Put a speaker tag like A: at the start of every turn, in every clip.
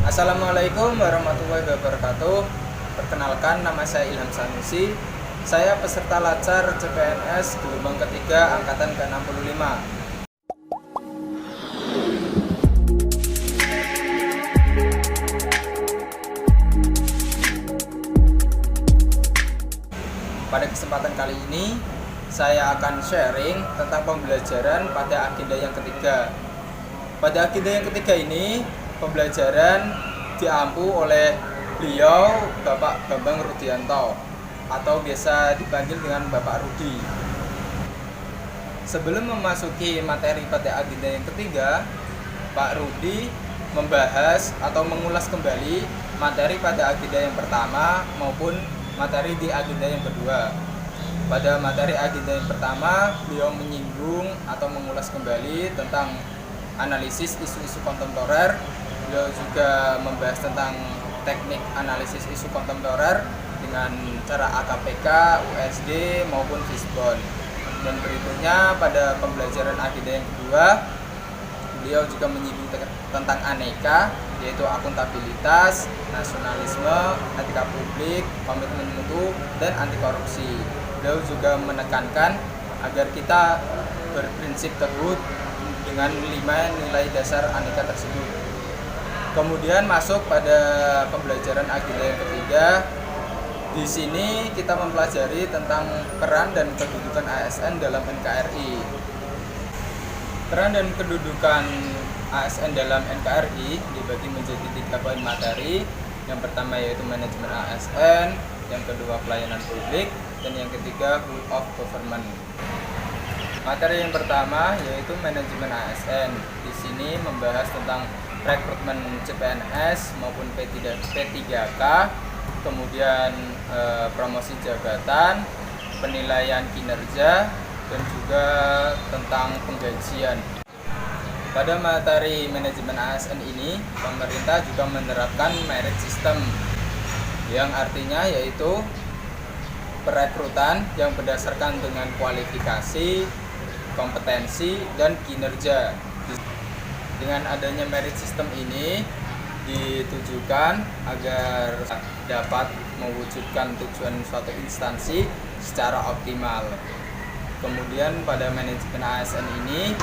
A: Assalamualaikum warahmatullahi wabarakatuh. Perkenalkan, nama saya Ilham Sanusi. Saya peserta Lacar CPNS gelombang ketiga angkatan ke-65. Pada kesempatan kali ini, saya akan sharing tentang pembelajaran pada agenda yang ketiga. Pada agenda yang ketiga ini, pembelajaran diampu oleh beliau Bapak Bambang Rudianto atau biasa dipanggil dengan Bapak Rudi. Sebelum memasuki materi pada agenda yang ketiga, Pak Rudi membahas atau mengulas kembali materi pada agenda yang pertama maupun materi di agenda yang kedua. Pada materi agenda yang pertama, beliau menyinggung atau mengulas kembali tentang analisis isu-isu kontemporer. Beliau juga membahas tentang teknik analisis isu kontemporer dengan cara AKPK, USD maupun Fishbone. Dan berikutnya pada pembelajaran agenda yang kedua, beliau juga menyinggung tentang aneka, yaitu akuntabilitas, nasionalisme, etika publik, komitmen mutu, dan anti korupsi. Beliau juga menekankan agar kita berprinsip teguh dengan 5 nilai dasar aneka tersebut. Kemudian masuk pada pembelajaran agenda yang ketiga. Di sini kita mempelajari tentang peran dan kedudukan ASN dalam NKRI. Peran dan kedudukan ASN dalam NKRI dibagi menjadi 3 poin materi. Yang pertama yaitu manajemen ASN, yang kedua pelayanan publik, dan yang ketiga rule of government. Materi yang pertama yaitu manajemen ASN. Di sini membahas tentang rekrutmen CPNS maupun P3K, kemudian promosi jabatan, penilaian kinerja, dan juga tentang penggajian. Pada materi manajemen ASN ini, pemerintah juga menerapkan merit system, yang artinya yaitu perekrutan yang berdasarkan dengan kualifikasi, kompetensi, dan kinerja. Dengan adanya merit system ini ditujukan agar dapat mewujudkan tujuan suatu instansi secara optimal. Kemudian pada manajemen ASN ini,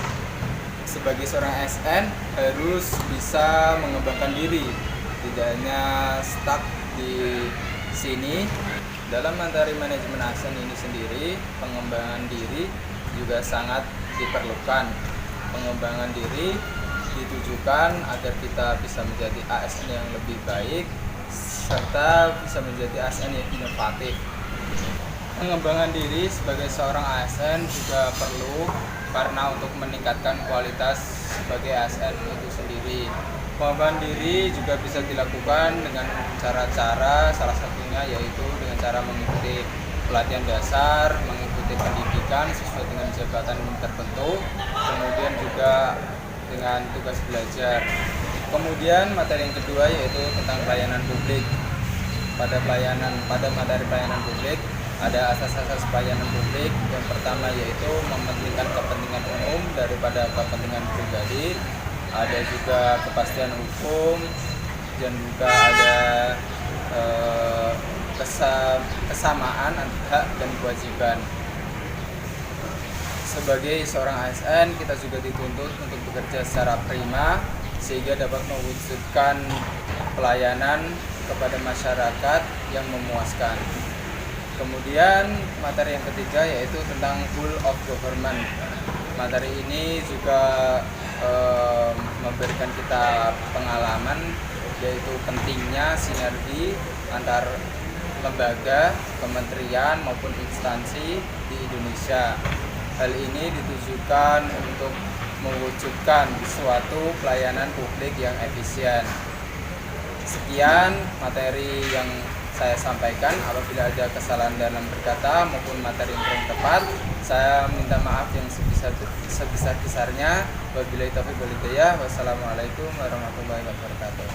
A: sebagai seorang ASN harus bisa mengembangkan diri, tidak hanya stuck di sini. Dalam materi manajemen ASN ini sendiri, pengembangan diri juga sangat diperlukan. Pengembangan diri ditujukan agar kita bisa menjadi ASN yang lebih baik serta bisa menjadi ASN yang inovatif. Pengembangan diri sebagai seorang ASN juga perlu karena untuk meningkatkan kualitas sebagai ASN itu sendiri. Pengembangan diri juga bisa dilakukan dengan cara-cara, salah satunya yaitu dengan cara mengikuti pelatihan dasar, mengikuti pendidikan sesuai dengan jabatan tertentu, kemudian juga dengan tugas belajar. Kemudian materi yang kedua yaitu tentang pelayanan publik. Pada materi pelayanan publik ada asas-asas pelayanan publik. Yang pertama yaitu mementingkan kepentingan umum daripada kepentingan pribadi. Ada juga kepastian hukum dan juga ada kesamaan hak dan kewajiban. Sebagai seorang ASN, kita juga dituntut untuk bekerja secara prima sehingga dapat mewujudkan pelayanan kepada masyarakat yang memuaskan. Kemudian materi yang ketiga yaitu tentang rule of government. Materi ini juga memberikan kita pengalaman yaitu pentingnya sinergi antar lembaga, kementerian maupun instansi di Indonesia. Hal ini ditujukan untuk mewujudkan suatu pelayanan publik yang efisien. Sekian materi yang saya sampaikan. Apabila ada kesalahan dalam berkata maupun materi yang kurang tepat, saya minta maaf yang sebesar-besarnya. Wabillahi taufiq wal hidayah. Wassalamualaikum warahmatullahi wabarakatuh.